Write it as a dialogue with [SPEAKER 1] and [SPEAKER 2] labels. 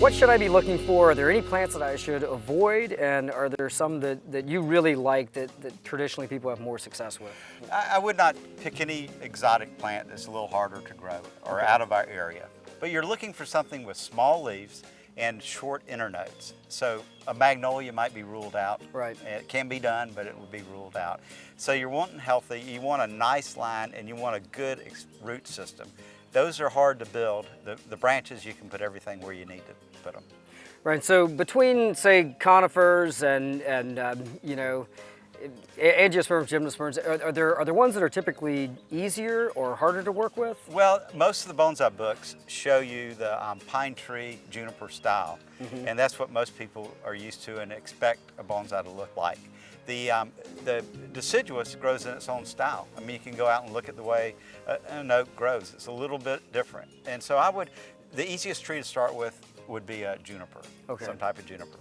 [SPEAKER 1] What should I be looking for? Are there any plants that I should avoid? And are there some that you really like that traditionally people have more success with?
[SPEAKER 2] I would not pick any exotic plant that's a little harder to grow or
[SPEAKER 1] Okay.
[SPEAKER 2] out of our area. But you're looking for something with small leaves and short internodes. So a magnolia might be ruled out.
[SPEAKER 1] Right.
[SPEAKER 2] It can be done, but it would be ruled out. So you're wanting healthy, you want a nice line, and you want a good root system. Those are hard to build. The branches, you can put everything where you need to put them.
[SPEAKER 1] Right. So between, say, conifers and you know, angiosperms, gymnosperms, are there ones that are typically easier or harder to work with?
[SPEAKER 2] Well, most of the bonsai books show you the pine tree juniper style, and that's what most people are used to and expect a bonsai to look like. The deciduous grows in its own style. I mean, you can go out and look at the way an oak grows. It's a little bit different. And so the easiest tree to start with would be a juniper,
[SPEAKER 1] Okay.
[SPEAKER 2] some type of juniper.